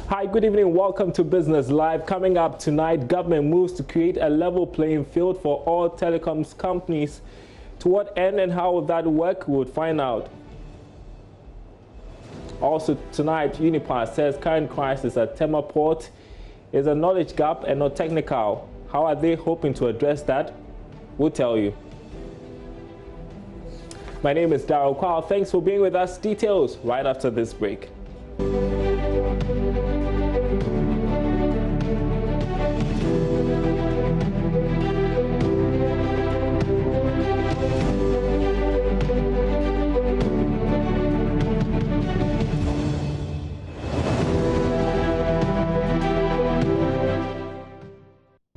Hi, good evening. Welcome to Business Live. Coming up tonight, government moves to create a level playing field for all telecoms companies. To what end and how will that work? We would find out. Also tonight, Unipa says current crisis at Tema Port is a knowledge gap and not technical. How are they hoping to address that? We'll tell you. My name is Darryl Kwao. Thanks for being with us. Details right after this break.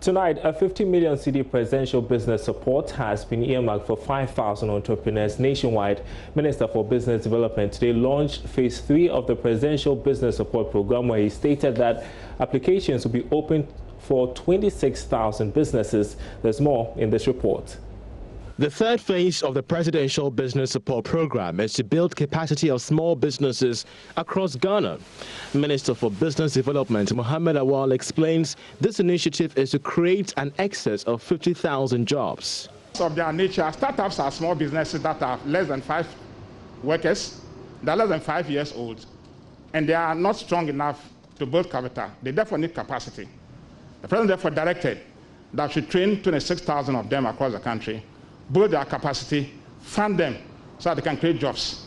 Tonight, a 50 million cedi presidential business support has been earmarked for 5,000 entrepreneurs nationwide. Minister for Business Development today launched phase 3 of the presidential business support program, where he stated that applications will be open for 26,000 businesses. There's more in this report. The third phase of the Presidential Business Support Program is to build capacity of small businesses across Ghana. Minister for Business Development Mohammed Awal explains this initiative is to create an excess of 50,000 jobs. Of their nature, startups are small businesses that have less than 5 workers, they're less than 5 years old, and they are not strong enough to build capital. They therefore need capacity. The President therefore directed that should train 26,000 of them across the country, build their capacity, fund them so that they can create jobs.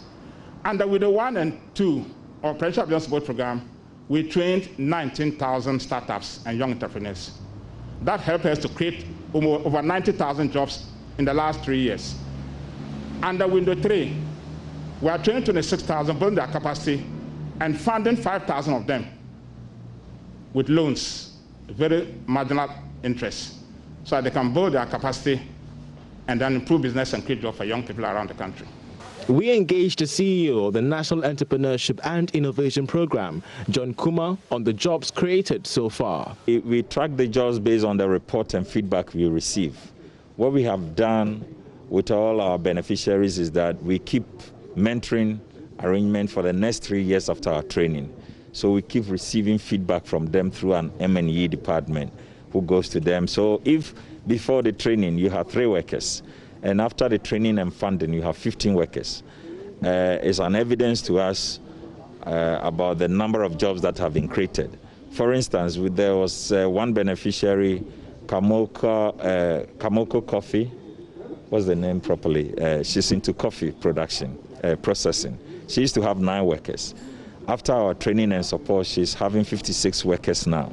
And with the 1 and 2 of Presidential Business Support Program, we trained 19,000 startups and young entrepreneurs. That helped us to create over 90,000 jobs in the last 3 years. Under Window 3, we are training 26,000, building their capacity, and funding 5,000 of them with loans, very marginal interest, so that they can build their capacity and then improve business and create jobs for young people around the country. We engaged the CEO of the National Entrepreneurship and Innovation Program, John Kuma, on the jobs created so far. We track the jobs based on the report and feedback we receive. What we have done with all our beneficiaries is that we keep mentoring arrangement for the next 3 years after our training. So we keep receiving feedback from them through an M&E department who goes to them. So if before the training you have 3 workers, and after the training and funding you have 15 workers, it's an evidence to us about the number of jobs that have been created. For instance, there was one beneficiary, Kamoko Coffee. What's the name properly? She's into coffee production, processing. She used to have 9 workers. After our training and support, she's having 56 workers now.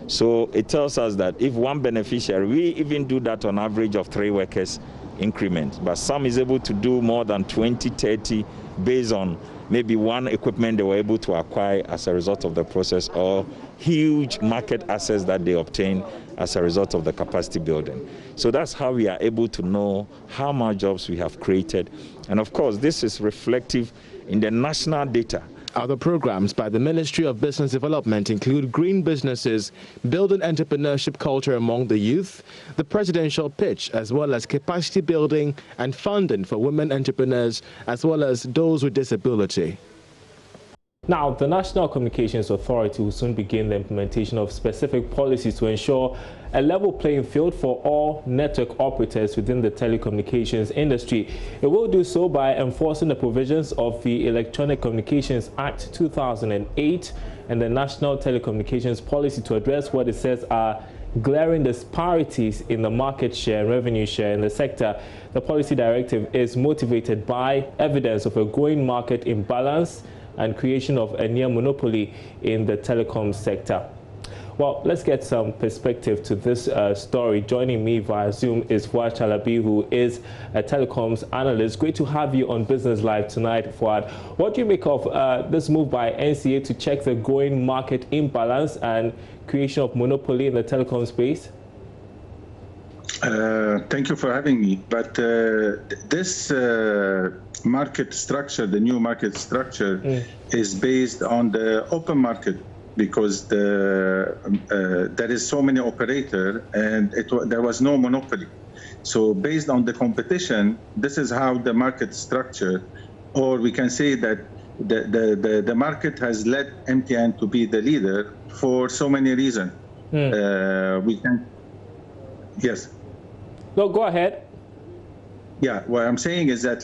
So it tells us that if one beneficiary, we even do that on average of 3 workers increment, but some is able to do more than 20, 30 based on maybe one equipment they were able to acquire as a result of the process, or huge market access that they obtain as a result of the capacity building. So that's how we are able to know how much jobs we have created. And of course, this is reflective in the national data. Other programs by the Ministry of Business Development include green businesses, building entrepreneurship culture among the youth, the presidential pitch, as well as capacity building and funding for women entrepreneurs, as well as those with disability. Now, the National Communications Authority will soon begin the implementation of specific policies to ensure a level playing field for all network operators within the telecommunications industry. It will do so by enforcing the provisions of the Electronic Communications Act 2008 and the National Telecommunications Policy to address what it says are glaring disparities in the market share and revenue share in the sector. The policy directive is motivated by evidence of a growing market imbalance and creation of a near monopoly in the telecom sector. Well, let's get some perspective to this story. Joining me via Zoom is Fuad Chalabi, who is a Telecoms Analyst. Great to have you on Business Live tonight, Fuad. What do you make of this move by NCA to check the growing market imbalance and creation of monopoly in the telecom space? Thank you for having me. But this market structure, the new market structure, is based on the open market, because there is so many operators and there was no monopoly. So based on the competition, this is how the market structure, or we can say that the market has led MTN to be the leader for so many reasons. We can, yes. No, go ahead. Yeah, what I'm saying is that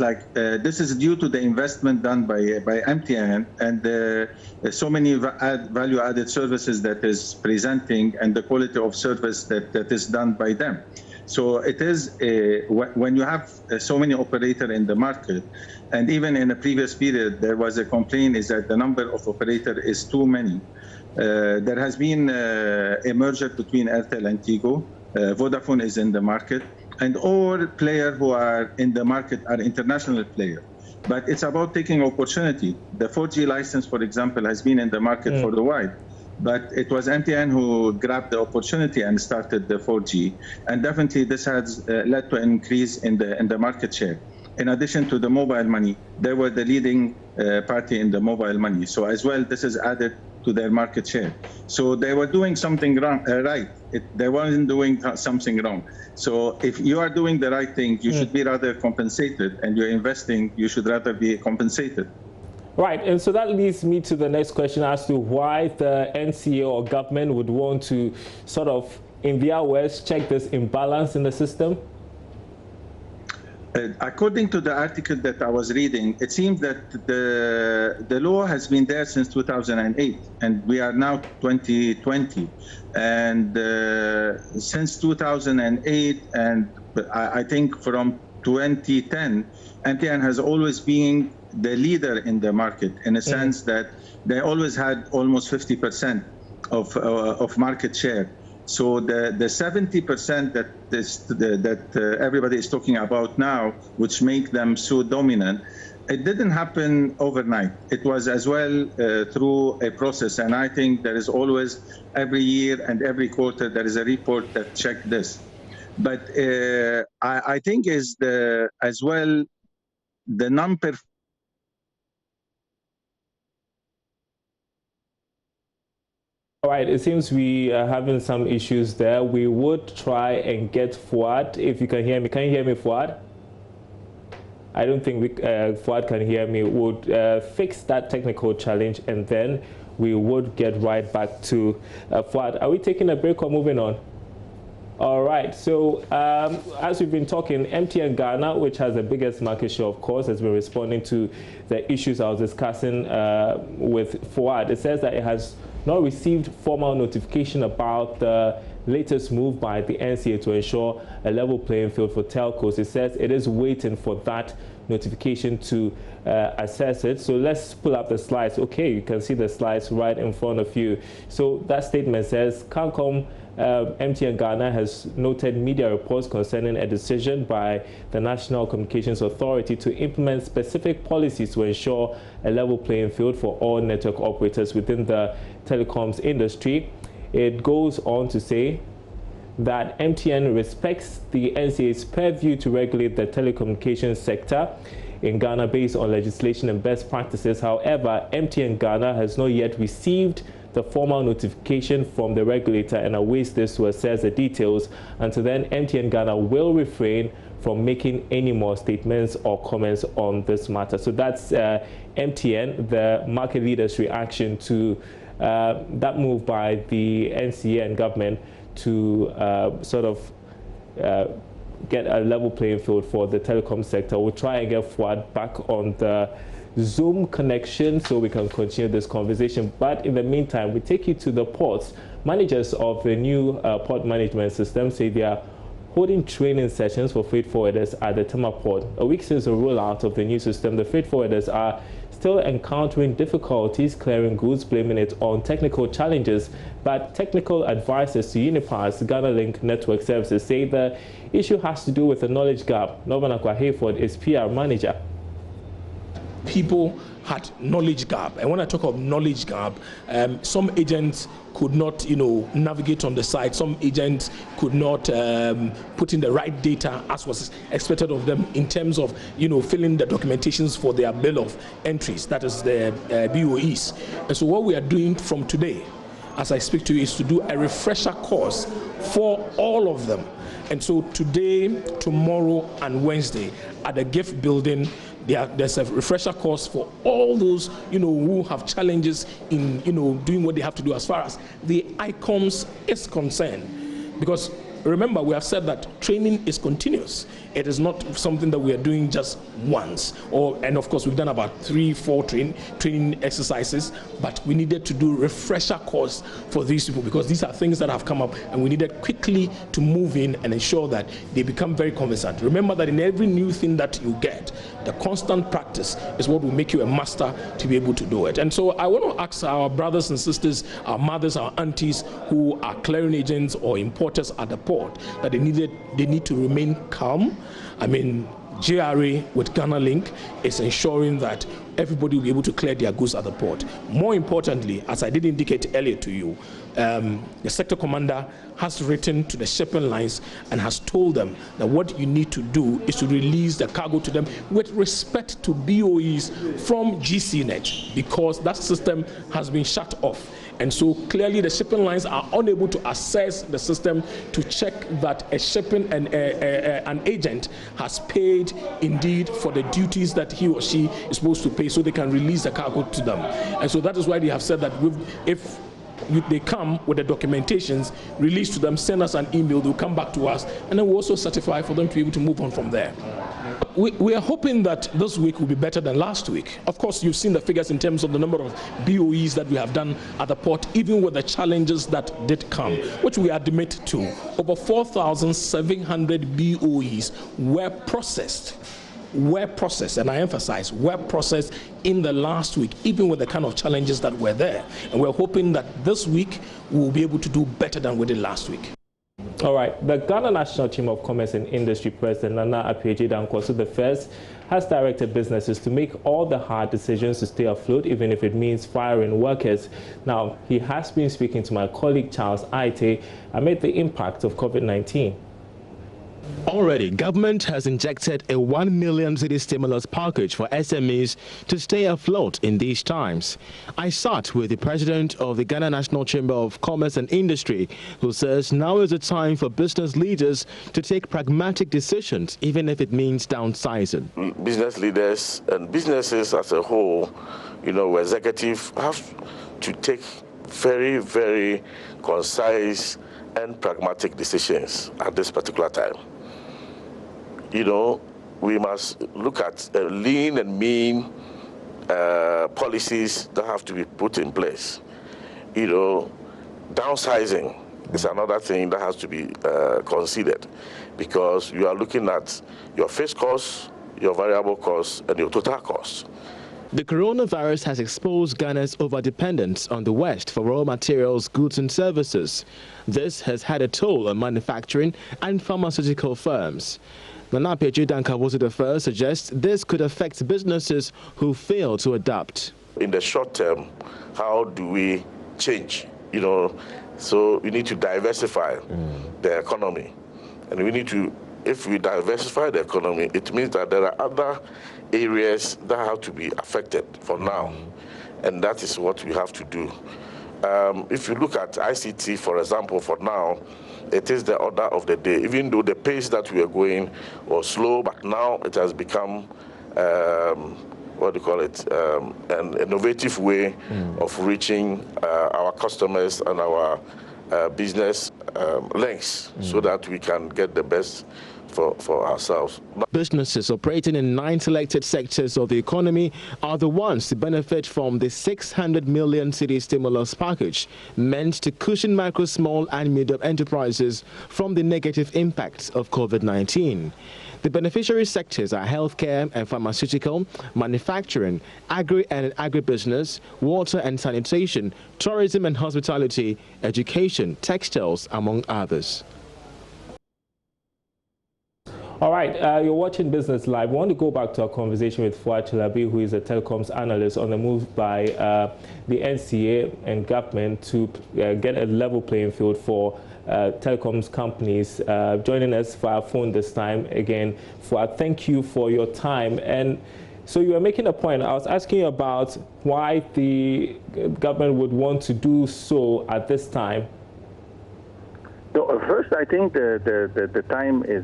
this is due to the investment done by MTN and so many value-added services that is presenting and the quality of service that is done by them. So it is when you have so many operators in the market, and even in a previous period there was a complaint is that the number of operators is too many. There has been a merger between Airtel and Tigo. Vodafone is in the market. And all players who are in the market are international players. But it's about taking opportunity. The 4G license, for example, has been in the market for a while. But it was MTN who grabbed the opportunity and started the 4G. And definitely this has led to an increase in the market share. In addition to the mobile money, they were the leading party in the mobile money. So as well, this is added to their market share. So they were doing something wrong, right. They weren't doing something wrong. So if you are doing the right thing, you should be rather compensated, and you're investing, you should rather be compensated. Right, and so that leads me to the next question as to why the NCA or government would want to sort of, in their words, check this imbalance in the system. According to the article that I was reading, it seems that the law has been there since 2008, and we are now 2020. And since 2008, and I think from 2010, MTN has always been the leader in the market, in a sense that they always had almost 50% of market share. So the 70% that everybody is talking about now, which make them so dominant, it didn't happen overnight. It was as well through a process, and I think there is always, every year and every quarter, there is a report that check this. But I think is as well the non-performance. All right, it seems we are having some issues there. We would try and get Fuad, if you can hear me. Can you hear me, Fuad? I don't think Fuad can hear me. We'll fix that technical challenge, and then we would get right back to Fuad. Are we taking a break or moving on? All right, so as we've been talking, MTN Ghana, which has the biggest market share, of course, has been responding to the issues I was discussing with Fuad. It says that it has not received formal notification about the latest move by the NCA to ensure a level playing field for telcos. It says it is waiting for that notification to assess it. So let's pull up the slides. Okay, you can see the slides right in front of you. So that statement says, CANCOM MTN Ghana has noted media reports concerning a decision by the National Communications Authority to implement specific policies to ensure a level playing field for all network operators within the telecoms industry. It goes on to say that MTN respects the NCA's purview to regulate the telecommunications sector in Ghana based on legislation and best practices. However, MTN Ghana has not yet received the formal notification from the regulator and awaits this to assess the details. Until then, MTN Ghana will refrain from making any more statements or comments on this matter. So that's MTN, the market leader's reaction to that move by the NCA and government to sort of get a level playing field for the telecom sector. We'll try and get Fuad back on the Zoom connection so we can continue this conversation. But in the meantime, we take you to the ports. Managers of the new port management system say they are holding training sessions for freight forwarders at the Tema port. A week since the rollout of the new system, the freight forwarders are still encountering difficulties clearing goods, blaming it on technical challenges. But technical advisors to Unipar's Ghana Link network services say the issue has to do with a knowledge gap. Aboagye-Wiafe is PR manager. People had knowledge gap, and when I talk of knowledge gap, some agents could not, navigate on the site. Some agents could not put in the right data as was expected of them in terms of, filling the documentations for their bill of entries, that is the BOEs. And so what we are doing from today, as I speak to you, is to do a refresher course for all of them. And so today, tomorrow, and Wednesday at the GIFT building, there's a refresher course for all those, who have challenges in, doing what they have to do as far as the ICOMS is concerned. Because remember, we have said that training is continuous. It is not something that we are doing just once. And of course, we've done about 3-4 training exercises, but we needed to do refresher course for these people because these are things that have come up and we needed quickly to move in and ensure that they become very conversant. Remember that in every new thing that you get, the constant practice is what will make you a master to be able to do it. And so I want to ask our brothers and sisters, our mothers, our aunties who are clearing agents or importers at the port that they need to remain calm. I mean, GRA with Ghana Link is ensuring that everybody will be able to clear their goods at the port. More importantly, as I did indicate earlier to you, the sector commander has written to the shipping lines and has told them that what you need to do is to release the cargo to them with respect to BOEs from GCNet because that system has been shut off. And so clearly the shipping lines are unable to access the system to check that a shipping and an agent has paid indeed for the duties that he or she is supposed to pay so they can release the cargo to them. And so that is why they have said that if they come with the documentations, release to them, send us an email, they'll come back to us, and then we'll also certify for them to be able to move on from there. We are hoping that this week will be better than last week. Of course, you've seen the figures in terms of the number of BOEs that we have done at the port, even with the challenges that did come, which we admit to. Over 4,700 BOEs were processed, and I emphasize, were processed in the last week, even with the kind of challenges that were there. And we're hoping that this week we'll be able to do better than we did last week. All right, the Ghana National Chamber of Commerce and Industry President Nana Aboagye-Wiafe the first has directed businesses to make all the hard decisions to stay afloat, even if it means firing workers. Now, he has been speaking to my colleague Charles Aite amid the impact of COVID-19. Already, government has injected a 1 million cedi stimulus package for SMEs to stay afloat in these times. I sat with the president of the Ghana National Chamber of Commerce and Industry, who says now is the time for business leaders to take pragmatic decisions, even if it means downsizing. Business leaders and businesses as a whole, executive have to take very, very concise and pragmatic decisions at this particular time. We must look at lean and mean policies that have to be put in place. Downsizing is another thing that has to be considered because you are looking at your fixed costs, your variable costs, and your total costs. The coronavirus has exposed Ghana's overdependence on the West for raw materials, goods and services. This has had a toll on manufacturing and pharmaceutical firms. Nana Aboagye-Wiafe suggests this could affect businesses who fail to adapt. In the short term, how do we change? So we need to diversify the economy. And we need to, if we diversify the economy, it means that there are other areas that have to be affected for now. And that is what we have to do. If you look at ICT, for example, for now, it is the order of the day. Even though the pace that we are going was slow, but now it has become, an innovative way of reaching our customers and our business links so that we can get the best for ourselves. Businesses operating in 9 selected sectors of the economy are the ones to benefit from the 600 million cedi stimulus package meant to cushion micro, small and medium enterprises from the negative impacts of COVID-19. The beneficiary sectors are healthcare and pharmaceutical, manufacturing, agri and agribusiness, water and sanitation, tourism and hospitality, education, textiles, among others. All right, you're watching Business Live. We want to go back to our conversation with Fuad Chilabi, who is a telecoms analyst, on the move by the NCA and government to get a level playing field for telecoms companies. Joining us via phone this time again. Fuad, thank you for your time. And so you were making a point. I was asking you about why the government would want to do so at this time. So first, I think the time is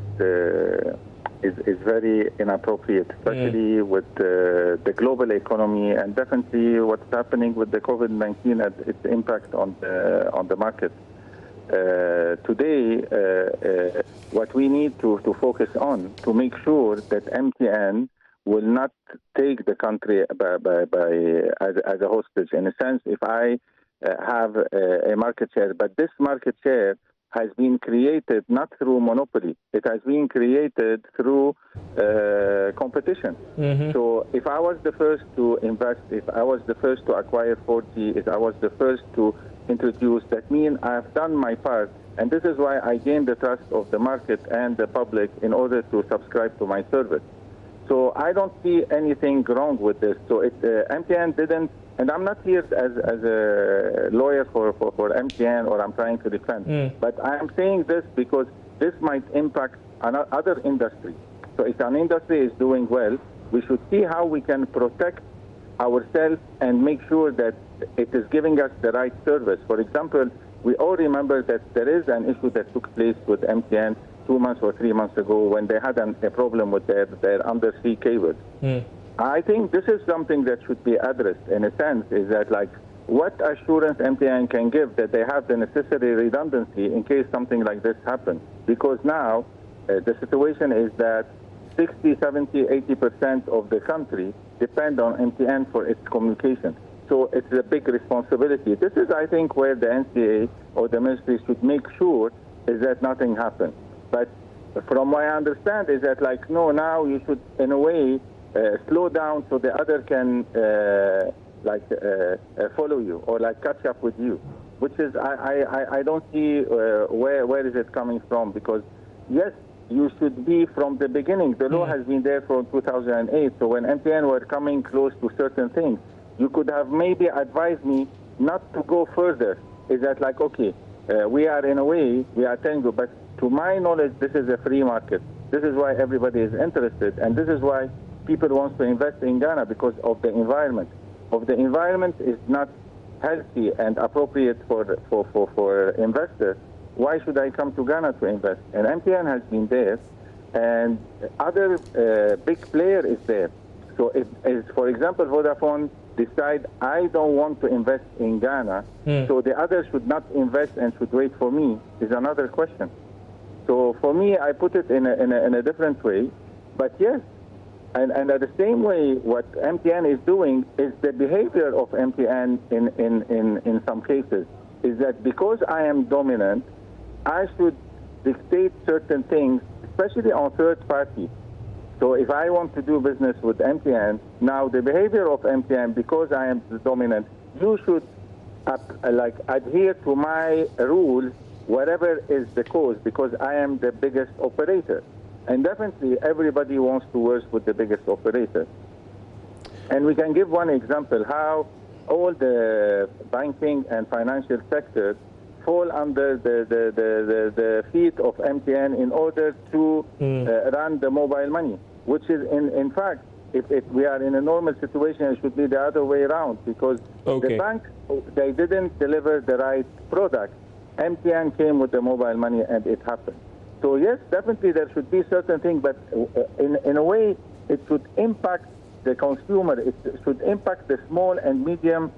is very inappropriate, especially with the global economy and definitely what's happening with the COVID-19 and its impact on the market. Today, what we need to focus on to make sure that MTN will not take the country as a hostage. In a sense, if I have a market share, but this market share has been created not through monopoly. It has been created through competition. So if I was the first to invest, if I was the first to acquire 4G, if I was the first to introduce, that means I've done my part. And this is why I gained the trust of the market and the public in order to subscribe to my service. So I don't see anything wrong with this. So MTN didn't, and I'm not here as a lawyer for MTN or I'm trying to defend, but I'm saying this because this might impact other industry. So if an industry is doing well, we should see how we can protect ourselves and make sure that it is giving us the right service. For example, we all remember that there is an issue that took place with MTN 2 months or 3 months ago when they had a problem with their undersea cables. I think this is something that should be addressed in a sense, is that like what assurance MTN can give that they have the necessary redundancy in case something like this happens. Because now the situation is that 60, 70, 80% of the country depend on MTN for its communication. So it's a big responsibility. This is, I think, where the NCA or the ministry should make sure is that nothing happens. But from what I understand is that, like, no, now you should, in a way, slow down so the other can, follow you or, like, catch up with you, which is, I don't see where is it coming from. Because, yes, you should be from the beginning. The law has been there from 2008. So when MTN were coming close to certain things, you could have maybe advised me not to go further. Is that like, okay, we are in a way, we are telling you, but to my knowledge, this is a free market. This is why everybody is interested, and this is why people want to invest in Ghana, because of the environment. The environment is not healthy and appropriate for investors. Why should I come to Ghana to invest? And MTN has been there, and other big player is there. So if, for example, Vodafone decide I don't want to invest in Ghana, so the others should not invest and should wait for me, is another question. So for me, I put it in a different way. But yes, and at the same way, what MTN is doing is the behavior of MTN in some cases is that because I am dominant, I should dictate certain things, especially on third parties. So if I want to do business with MTN, now the behavior of MTN, because I am the dominant, you should adhere to my rules, whatever is the cause, because I am the biggest operator. And definitely everybody wants to work with the biggest operator. And we can give one example how all the banking and financial sectors fall under the feet of MTN in order to run the mobile money, which is in fact, if we are in a normal situation, it should be the other way around, because the bank, they didn't deliver the right product. MTN came with the mobile money and it happened. So yes, definitely there should be certain things, but in a way it should impact the consumer. It should impact the small and medium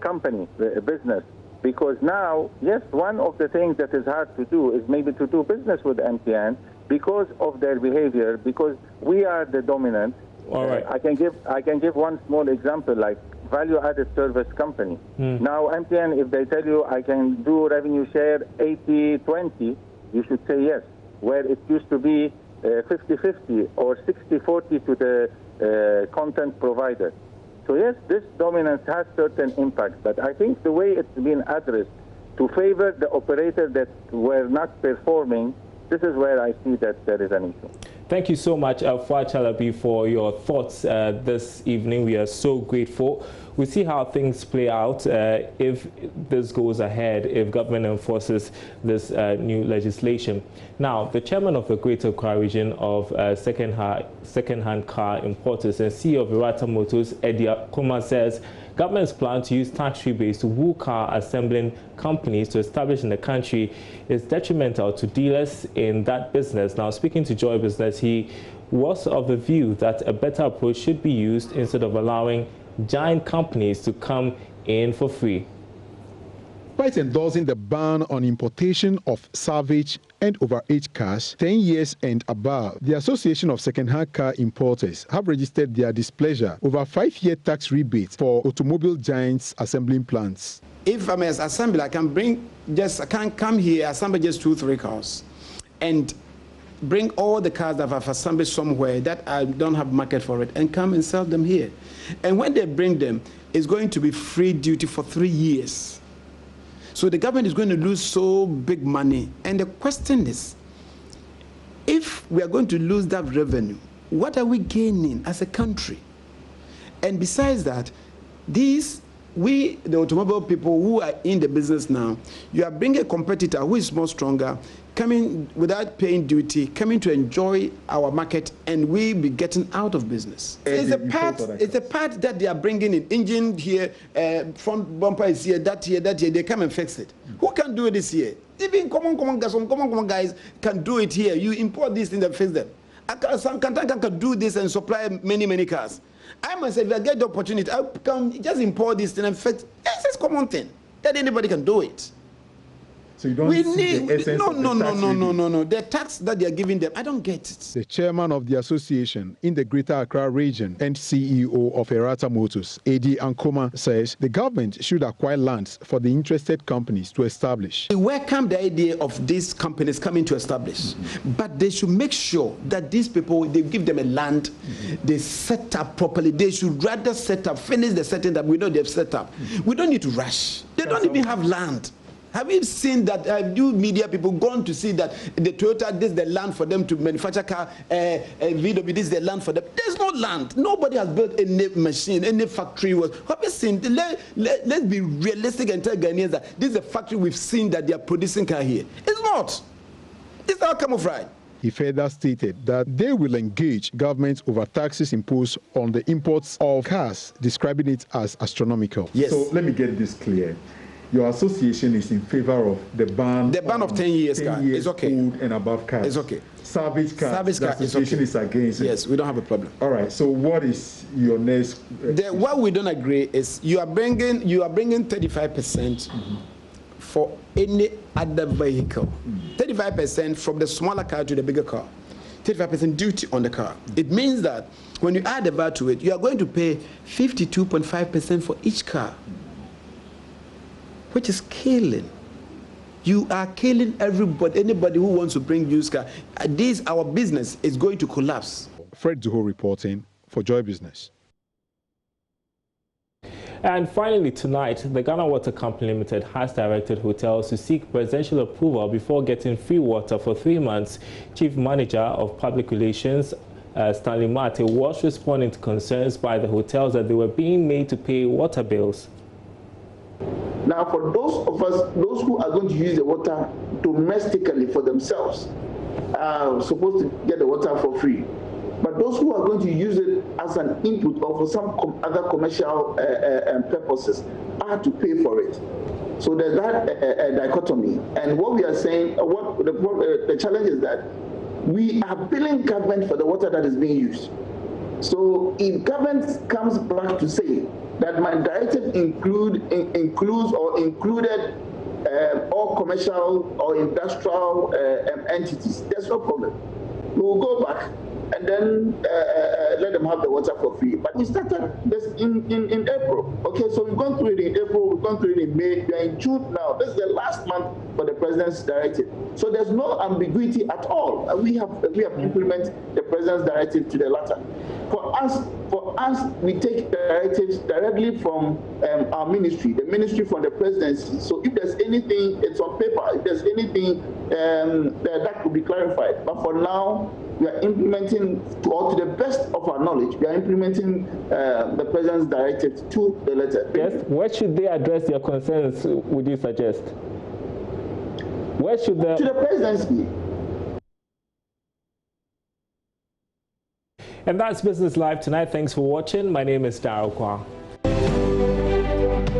company, business. Because now, yes, one of the things that is hard to do is maybe to do business with MTN because of their behavior, because we are the dominant. All right. I can give one small example, like value-added service company. Now, MTN, if they tell you I can do revenue share 80-20, you should say yes, where it used to be 50-50 or 60-40 to the content provider. So yes, this dominance has certain impact, but I think the way it's been addressed to favor the operator that were not performing, this is where I see that there is an issue. Thank you so much, Fuad Chalabi, for your thoughts this evening. We are so grateful. We'll see how things play out if this goes ahead, if government enforces this new legislation. Now, the chairman of the Greater Accra region of second-hand car importers and CEO of Irata Motors, Aboagye-Wiafe, says government's plan to use tax rebates to woo car assembling companies to establish in the country is detrimental to dealers in that business. Now, speaking to Joy Business, he was of the view that a better approach should be used instead of allowing giant companies to come in for free. Despite endorsing the ban on importation of salvage and overage cars 10 years and above, the Association of Second-Hand Car Importers have registered their displeasure over 5-year tax rebates for automobile giants assembling plants. If I'm an assembler, I can come here, assemble just 2-3 cars, and bring all the cars that I've assembled somewhere that I don't have market for it, and come and sell them here. And when they bring them, it's going to be free duty for 3 years. So the government is going to lose so big money. And the question is, if we are going to lose that revenue, what are we gaining as a country? And besides that, the automobile people who are in the business now, you are bringing a competitor who is more stronger, coming without paying duty, coming to enjoy our market, and we be getting out of business. It's a part that they are bringing in. Engine here, front bumper is here, that here, they come and fix it. Who can do this here? Even common guys can do it here. You import this thing and fix them. Some can do this and supply many cars. I myself, if I get the opportunity, I can just import this thing and fix. It's a common thing that anybody can do it. So you don't see the essence of the tax no. The tax that they are giving them, I don't get it. The chairman of the association in the Greater Accra region and CEO of Irata Motors, Edi Ankoma, says the government should acquire lands for the interested companies to establish. We welcome the idea of these companies coming to establish, but they should make sure that these people, they give them a land, they set up properly. They should rather set up, finish the setting that we know they've set up. We don't need to rush. They don't even have land. Have you seen that? Have you media people gone to see that the Toyota, this is the land for them to manufacture car, VW, this is the land for them? There's no land. Nobody has built any machine, any factory. Have you seen? Let's be realistic and tell Ghanaians that this is a factory we've seen that they are producing car here. It's not. It's not camouflage. He further stated that they will engage governments over taxes imposed on the imports of cars, describing it as astronomical. Yes. So let me get this clear. Your association is in favor of the ban. The ban of 10 years car is okay. Old and above cars. It's okay. Salvage cars. The association is against it. Yes, we don't have a problem. All right. So what is your next? What we don't agree is you are bringing 35% for any other vehicle. 35% from the smaller car to the bigger car. 35% duty on the car. It means that when you add the VAT to it, you are going to pay 52.5% for each car, which is killing. You are killing everybody, anybody who wants to bring used car. Our business is going to collapse. Fred Zuho reporting for Joy Business. And finally tonight, the Ghana Water Company Limited has directed hotels to seek presidential approval before getting free water for 3 months. Chief Manager of Public Relations, Stanley Mate, was responding to concerns by the hotels that they were being made to pay water bills. Now, for those of us, those who are going to use the water domestically for themselves, are supposed to get the water for free. But those who are going to use it as an input or for some other commercial purposes are to pay for it. So there's that dichotomy. And what we are saying, the challenge is that we are billing government for the water that is being used. So if government comes back to say that my directive includes or included all commercial or industrial entities, there's no problem. We will go back and then let them have the water for free. But we started this in April. Okay, so we've gone through it in April, we've gone through it in May, we are in June now. This is the last month for the President's directive. So there's no ambiguity at all. We have implemented the President's directive to the latter. For us, we take directives directly from our ministry, the ministry from the presidency. So if there's anything, it's on paper. If there's anything that could be clarified. But for now, we are implementing, to the best of our knowledge, we are implementing the President's directive to the letter. Yes, where should they address their concerns, would you suggest? Where should the... To the Presidency. And that's Business Live tonight. Thanks for watching. My name is Darryl Kwa.